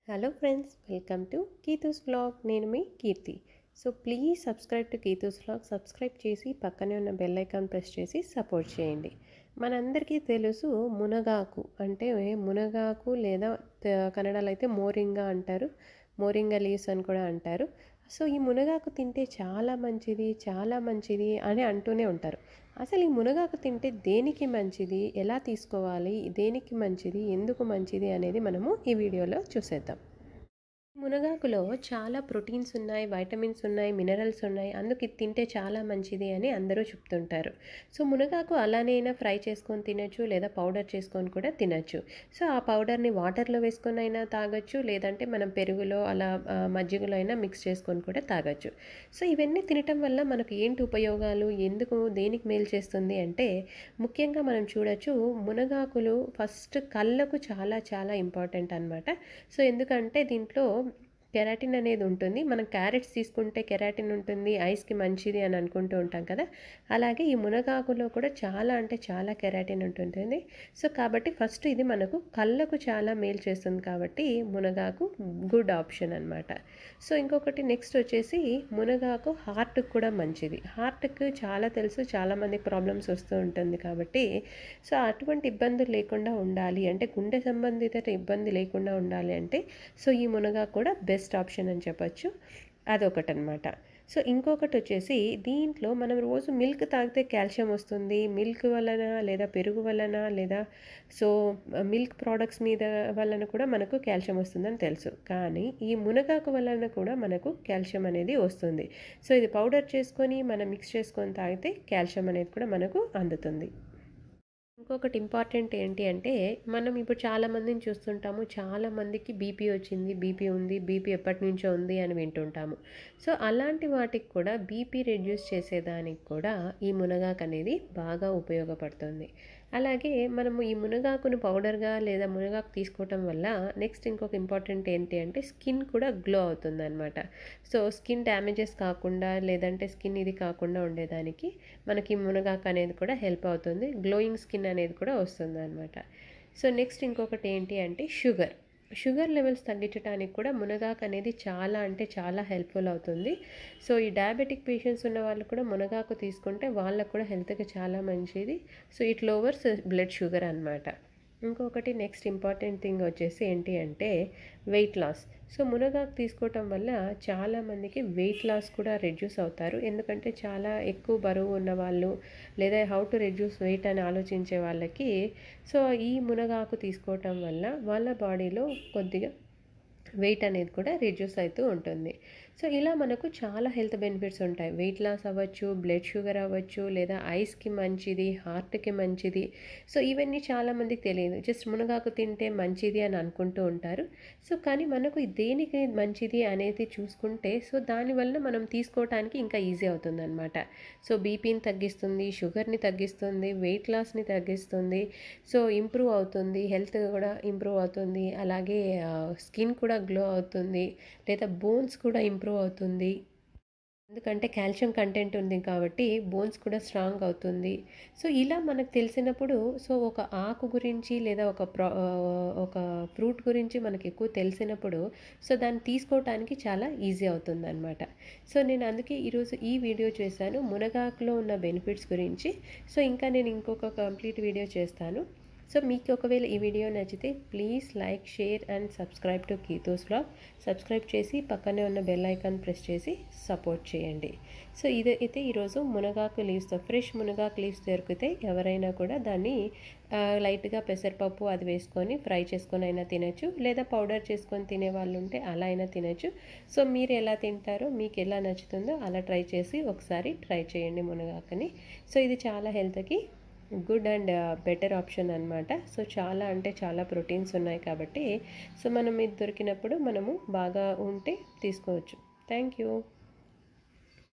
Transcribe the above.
Hello friends, welcome to Keethu's vlog. నేను మీ Keerthi. So please subscribe to Keethu's vlog. Subscribe చేసి పక్కనే ఉన్న బెల్ ఐకాన్ ప్రెస్ చేసి సపోర్ట్ చేయండి. మనందరికీ తెలుసు మునగాకు అంటే మునగాకు లేదా కన్నడలో అయితే మోరింగా అంటారు, మోరింగా లీవ్స్ అని కూడా అంటారు. సో ఈ మునగాకు తింటే చాలా మంచిది, చాలా మంచిది అని అంటూనే ఉంటారు. అసలు ఈ మునగాకు తింటే దేనికి మంచిది, ఎలా తీసుకోవాలి, దేనికి మంచిది, ఎందుకు మంచిది అనేది మనము ఈ వీడియోలో చూసేద్దాం. మునగాకులో చాలా ప్రోటీన్స్ ఉన్నాయి, వైటమిన్స్ ఉన్నాయి, మినరల్స్ ఉన్నాయి. అందుకు ఇది తింటే చాలా మంచిది అని అందరూ చెప్తుంటారు. సో మునగాకు అలానైనా ఫ్రై చేసుకొని తినచ్చు, లేదా పౌడర్ చేసుకొని కూడా తినచ్చు. సో ఆ పౌడర్ని వాటర్లో వేసుకొని అయినా తాగొచ్చు, లేదంటే మనం పెరుగులో అలా మజ్జిగలో అయినా మిక్స్ చేసుకొని కూడా తాగొచ్చు. సో ఇవన్నీ తినటం వల్ల మనకు ఏంటి ఉపయోగాలు, ఎందుకు దేనికి మేలు చేస్తుంది అంటే ముఖ్యంగా మనం చూడొచ్చు, మునగాకులు ఫస్ట్ కళ్ళకు చాలా చాలా ఇంపార్టెంట్ అనమాట. సో ఎందుకంటే దీంట్లో కెరాటిన్ అనేది ఉంటుంది. మనం క్యారెట్స్ తీసుకుంటే కెరాటిన్ ఉంటుంది, ఐస్కి మంచిది అని అనుకుంటూ ఉంటాం కదా. అలాగే ఈ మునగాకులో కూడా చాలా అంటే చాలా కెరాటిన్ ఉంటుంటుంది. సో కాబట్టి ఫస్ట్ ఇది మనకు కళ్ళకు చాలా మేలు చేస్తుంది కాబట్టి మునగాకు గుడ్ ఆప్షన్ అనమాట. సో ఇంకొకటి నెక్స్ట్ వచ్చేసి మునగాకు హార్ట్కి కూడా మంచిది. హార్ట్కి చాలా తెలుసు, చాలామందికి ప్రాబ్లమ్స్ వస్తూ ఉంటుంది కాబట్టి సో అటువంటి ఇబ్బందులు లేకుండా ఉండాలి అంటే, గుండె సంబంధిత ఇబ్బంది లేకుండా ఉండాలి అంటే సో ఈ మునగాకు కూడా బెస్ట్ ఆప్షన్ అని చెప్పొచ్చు. అదొకటనమాట. సో ఇంకొకటి వచ్చేసి దీంట్లో మనం రోజు మిల్క్ తాగితే కాల్షియం వస్తుంది. మిల్క్ వలన లేదా పెరుగు వలన లేదా సో మిల్క్ ప్రోడక్ట్స్ మీద వలన కూడా మనకు కాల్షియం వస్తుందని తెలుసు. కానీ ఈ మునగాకు వలన కూడా మనకు కాల్షియం అనేది వస్తుంది. సో ఇది పౌడర్ చేసుకొని మనం మిక్స్ చేసుకొని తాగితే కాల్షియం అనేది కూడా మనకు అందుతుంది. ఇంకొకటి ఇంపార్టెంట్ ఏంటి అంటే, మనం ఇప్పుడు చాలామందిని చూస్తుంటాము, చాలామందికి బీపీ వచ్చింది, బీపీ ఉంది, బీపీ ఎప్పటి నుంచో ఉంది అని వింటుంటాము. సో అలాంటి వాటికి కూడా బీపీ రెడ్యూస్ చేసేదానికి కూడా ఈ మునగాకు అనేది బాగా ఉపయోగపడుతుంది. అలాగే మనము ఈ మునగాకును పౌడర్గా లేదా మునగాకు తీసుకోవటం వల్ల నెక్స్ట్ ఇంకొక ఇంపార్టెంట్ ఏంటి అంటే స్కిన్ కూడా గ్లో అవుతుందన్నమాట. సో స్కిన్ డ్యామేజెస్ కాకుండా లేదంటే స్కిన్ ఇది కాకుండా ఉండేదానికి మనకి మునగాకు అనేది కూడా హెల్ప్ అవుతుంది. గ్లోయింగ్ స్కిన్ అనేది కూడా వస్తుందన్నమాట. సో నెక్స్ట్ ఇంకొకటి ఏంటి అంటే షుగర్ లెవెల్స్ తగ్గించడానికి కూడా మునగాకు అనేది చాలా అంటే చాలా హెల్ప్ఫుల్ అవుతుంది. సో ఈ డయాబెటిక్ పేషెంట్స్ ఉన్న వాళ్ళు కూడా మునగాకు తీసుకుంటే వాళ్ళకు కూడా హెల్త్కి చాలా మంచిది. సో ఇట్ లోవర్స్ బ్లడ్ షుగర్ అనమాట. ఇంకొకటి నెక్స్ట్ ఇంపార్టెంట్ థింగ్ వచ్చేసి ఏంటి అంటే వెయిట్ లాస్. సో మునగాకు తీసుకోవటం వల్ల చాలామందికి వెయిట్ లాస్ కూడా రెడ్యూస్ అవుతారు. ఎందుకంటే చాలా ఎక్కువ బరువు ఉన్న వాళ్ళు లేదా హౌ టు రెడ్యూస్ వెయిట్ అని ఆలోచించే వాళ్ళకి సో ఈ మునగాకు తీసుకోవటం వల్ల వాళ్ళ బాడీలో కొద్దిగా వెయిట్ అనేది కూడా రిడ్యూస్ అవుతూ ఉంటుంది. సో ఇలా మనకు చాలా హెల్త్ బెనిఫిట్స్ ఉంటాయి. వెయిట్ లాస్ అవ్వచ్చు, బ్లడ్ షుగర్ అవ్వచ్చు, లేదా ఐస్కి మంచిది, హార్ట్కి మంచిది. సో ఇవన్నీ చాలామందికి తెలియదు. జస్ట్ మునగాకు తింటే మంచిది అని అనుకుంటూ ఉంటారు. సో కానీ మనకు దేనికి మంచిది అనేది చూసుకుంటే సో దానివల్ల మనం తీసుకోవటానికి ఇంకా ఈజీ అవుతుందన్నమాట. సో బీపీని తగ్గిస్తుంది, షుగర్ని తగ్గిస్తుంది, వెయిట్ లాస్ని తగ్గిస్తుంది. సో ఇంప్రూవ్ అవుతుంది, హెల్త్ కూడా ఇంప్రూవ్ అవుతుంది. అలాగే స్కిన్ కూడా గ్లో అవుతుంది, లేదా బోన్స్ కూడా ఇంప్రూవ్ అవుతుంది. ఎందుకంటే కాల్షియం కంటెంట్ ఉంది కాబట్టి బోన్స్ కూడా స్ట్రాంగ్ అవుతుంది. సో ఇలా మనకు తెలిసినప్పుడు సో ఒక ఆకు గురించి లేదా ఒక ఫ్రూట్ గురించి మనకు ఎక్కువ తెలిసినప్పుడు సో దాన్ని తీసుకోవటానికి చాలా ఈజీ అవుతుందన్నమాట. సో నేను అందుకే ఈరోజు ఈ వీడియో చేశాను మునగాకులో ఉన్న బెనిఫిట్స్ గురించి. సో ఇంకా నేను ఇంకొక కంప్లీట్ వీడియో చేస్తాను. సో మీకు ఒకవేళ ఈ వీడియో నచ్చితే please like, share and subscribe to Keethu's vlog. Subscribe చేసి పక్కనే ఉన్న బెల్ ఐకాన్ ప్రెస్ చేసి సపోర్ట్ చేయండి. సో ఇదైతే ఈరోజు మునగాకు లీవ్స్తో ఫ్రెష్ మునగాకు లీవ్స్ దొరికితే ఎవరైనా కూడా దాన్ని లైట్గా పెసరపప్పు అది వేసుకొని ఫ్రై చేసుకొని అయినా తినచ్చు, లేదా పౌడర్ చేసుకొని తినే వాళ్ళు ఉంటే అలా అయినా తినచ్చు. సో మీరు ఎలా తింటారో మీకు ఎలా నచ్చుతుందో అలా ట్రై చేసి ఒకసారి ట్రై చేయండి మునగాకుని. సో ఇది చాలా హెల్త్కి గుడ్ అండ్ బెటర్ ఆప్షన్ అనమాట. సో చాలా అంటే చాలా ప్రోటీన్స్ ఉన్నాయి కాబట్టి సో మనం ఇది దొరికినప్పుడు మనము బాగా ఉంటే తీసుకోవచ్చు. Thank you.